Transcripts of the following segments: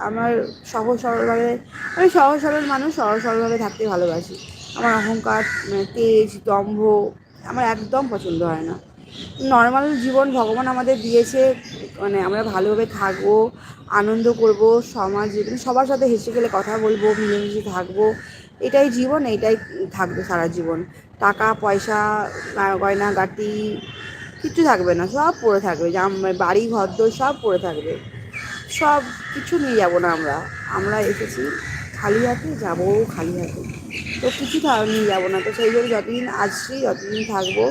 আমার সহজ সরলভাবে, আমি সহজ সরল মানুষ, সহজ সরলভাবে থাকতে ভালোবাসি। আমার অহংকার, তেজ, দম্ভ আমার একদম পছন্দ হয় না। নর্মাল জীবন ভগবান আমাদের দিয়েছে, মানে আমরা ভালোভাবে থাকবো, আনন্দ করব, সমাজে সবার সাথে হেসে খেলে কথা বলবো, মিলেমিশে থাকবো, এটাই জীবন, এইটাই থাকবে সারা জীবন। টাকা পয়সা, গয়না গাটি কিচ্ছু থাকবে না, সব পড়ে থাকবে, বাড়ি ঘরদোর সব পড়ে থাকবে, সব কিছু নিয়ে যাবো না আমরা। আমরা এসেছি খালি হাতে, যাবো খালি হাতে, তো কিছু নিয়ে যাবো না। তো সেই জন্য যতদিন আসছি যতদিন থাকবো,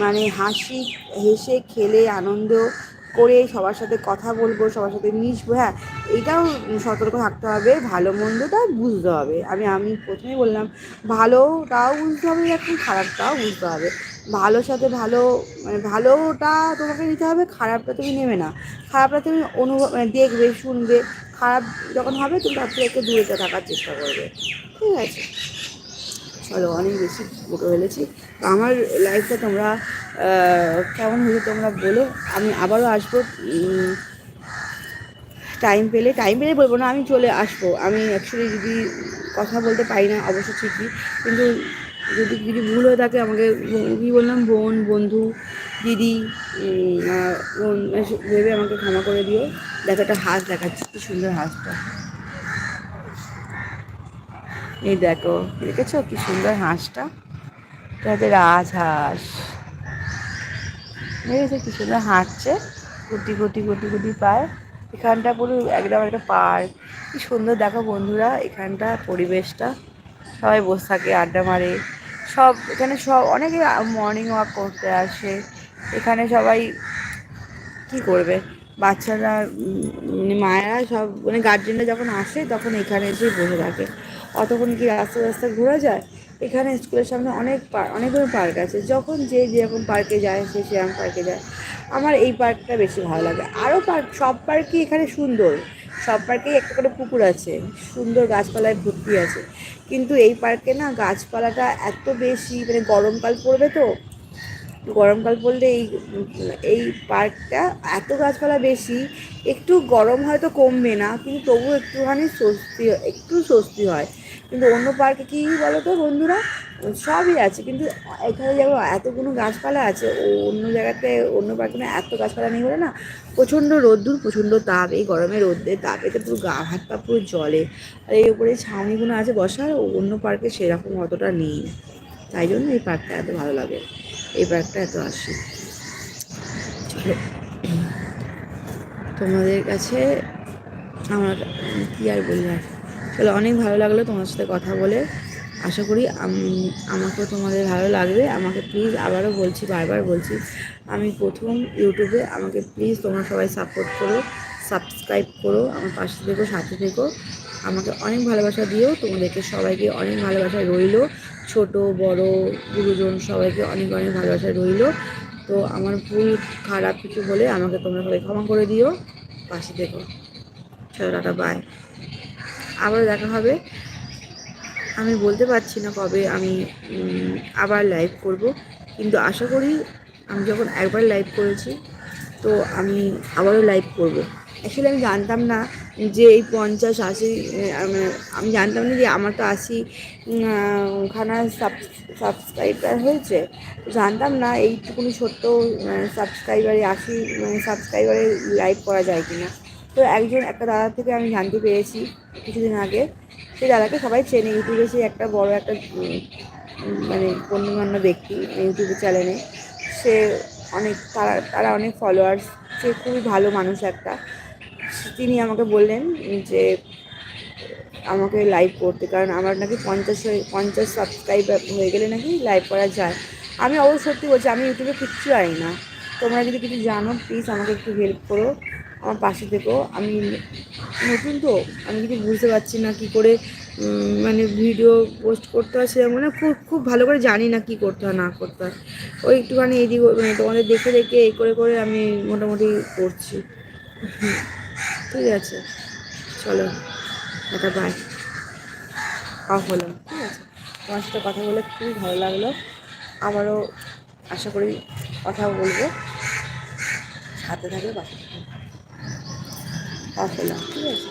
মানে হাসি হেসে খেলে আনন্দ করে সবার সাথে কথা বলবো, সবার সাথে মিশবো। হ্যাঁ, এইটাও সতর্ক থাকতে হবে, ভালো মন্দটা বুঝতে হবে। আমি প্রথমেই বললাম, ভালোটাও বুঝতে হবে, এখন খারাপটাও বুঝতে হবে। ভালোর সাথে ভালো, মানে ভালোটা তোমাকে নিতে হবে, খারাপটা তুমি নেবে না। খারাপটা তুমি অনুভব, মানে দেখবে শুনবে, খারাপ যখন হবে তুমি তার থেকে একটু দূরে থাকার চেষ্টা করবে। ঠিক আছে, চলো অনেক বেশি বকে ফেলেছি। তো আমার লাইফটা তোমরা কেমন হয়েছে তোমরা বলো। আমি আবারও আসবো, টাইম পেলে বলবো না, আমি চলে আসবো। আমি অ্যাকচুয়ালি যদি কথা বলতে পারি না অবশ্য ঠিকই, কিন্তু যদি কিছু ভুল হয়ে থাকে আমাকে, কী বললাম, বোন, বন্ধু, দিদি, বোন ভেবে আমাকে ক্ষমা করে দিও। দেখো একটা হাঁস দেখাচ্ছি, কি সুন্দর হাঁসটা, এই দেখো, দেখেছো কি সুন্দর হাঁসটা, এটা হচ্ছে রাজহাঁস। দেখেছো কি সুন্দর হাঁটছে, গুটি গুটি গুটি গুটি পায়। এখানটা পুরো একদম একটা পার্ক, কি সুন্দর দেখো বন্ধুরা, এখানটা পরিবেশটা, সবাই বসে থাকে, আড্ডা মারে, সব এখানে সব অনেকে মর্নিং ওয়াক করতে আসে এখানে। সবাই কী করবে, বাচ্চারা, মানে মায়েরা সব, মানে গার্জেনরা যখন আসে তখন এখানে এসেই বসে থাকে। অতক্ষণ কি রাস্তা রাস্তা ঘোরা যায়? এখানে স্কুলের সামনে অনেকগুলো পার্ক আছে, যখন যে যেরকম পার্কে যায় সে সেরকম পার্কে যায়। আমার এই পার্কটা বেশি ভালো লাগে। আরও পার্ক, সব পার্কই এখানে সুন্দর, সব পার্কেই একটা করে পুকুর আছে, সুন্দর গাছপালায় ভর্তি আছে, কিন্তু এই পার্কে না গাছপালাটা এত বেশি, মানে গরমকাল পড়বে তো, গরমকাল পড়লে এই পার্কটা এত গাছপালা বেশি, একটু গরম হয়তো কমবে না, কিন্তু তবুও একটুখানি স্বস্তি হয়। কিন্তু অন্য পার্কে কী বলো তো বন্ধুরা, সবই আছে কিন্তু এখানে যেমন এতগুলো গাছপালা আছে, ও অন্য জায়গাতে, অন্য পার্কে না এত গাছপালা নেই বলে না, প্রচণ্ড রোদ্দুর, প্রচণ্ড তাপ, এই গরমে রোদ্রের তাপেতে পুরো গা হাত পা পুরো জলে। আর এই উপরে ছাউনিগুলো আছে বসার, অন্য পার্কে সেরকম অতটা নেই, তাই জন্য এই পার্কটা এত ভালো লাগে, এই পার্কটা এত আসি। চলো, তোমাদের কাছে আমার কী আর বলি আর, চলো, অনেক ভালো লাগলো তোমার সাথে কথা বলে। আশা করি আমাকেও তোমাদের ভালো লাগবে। আমাকে প্লিজ, আবারও বলছি, বারবার বলছি, আমি প্রথম ইউটিউবে, আমাকে প্লিজ তোমরা সবাই সাপোর্ট করো, সাবস্ক্রাইব করো, আমার পাশে থেকো, সাথে থেকো, আমাকে অনেক ভালোবাসা দিও। তোমাদেরকে সবাইকে অনেক ভালোবাসা রইলো, ছোট বড় গুরুজন সবাইকে অনেক অনেক ভালোবাসা রইলো। তো আমার ভুল খারাপ কিছু হলে আমাকে তোমরা সবাই ক্ষমা করে দিও, পাশে থেকো। চলো, টাটা, বাই। আবারও দেখা হবে। আমি বলতে পারছি না কবে আমি আবার লাইভ করব, কিন্তু আশা করি আমি যখন একবার লাইভ করেছি, তো আমি আবারও লাইভ করব। অ্যাকচুয়ালি আমি জানতাম না যে এই 50-80, আমি জানতাম না যে আমার তো 80 খানা সাবস্ক্রাইবার হয়েছে, জানতাম না এইটুকুনি ছোট্ট সাবস্ক্রাইবারে 80 সাবস্ক্রাইবারে লাইভ করা যায় কি না। তো একটা দাদা থেকে আমি জানতে পেরেছি কিছুদিন আগে, সেই দাদাকে সবাই চেনে, ইউটিউবে সে একটা বড় একটা মানে গণ্যমান্য ব্যক্তি ইউটিউব চ্যানেলে। সে অনেক, তারা অনেক ফলোয়ার্স, সে খুবই ভালো মানুষ একটা। তিনি আমাকে বললেন যে আমাকে লাইভ করতে, কারণ আমার নাকি 50 সাবস্ক্রাইবার হয়ে গেলে নাকি লাইভ করা যায়। আমি অবশ্য সত্যি বলছি, আমি ইউটিউবে কিচ্ছু জানি না। তোমরা যদি কিছু জানো প্লিজ আমাকে একটু হেল্প করো, আমার পাশে থেকো। আমি নতুন তো, আমি কিছু বুঝতে পারছি না কী করে মানে ভিডিও পোস্ট করতে হয়, সেরকম মানে খুব খুব ভালো করে জানি না কী করতে হয় না করতে হয়। ওই একটুখানি এইদিকে, মানে তোমাদের দেখে দেখে এই করে করে আমি মোটামুটি করছি। ঠিক আছে, চলো, একটা বাই, অফ হলাম। ঠিক আছে, তোমার সাথে কথা বলে খুবই ভালো লাগলো। আবারও আশা করি কথা বলবো, সাথে থাকবে, পাশে থাকবে। অফ হলাম, ঠিক আছে।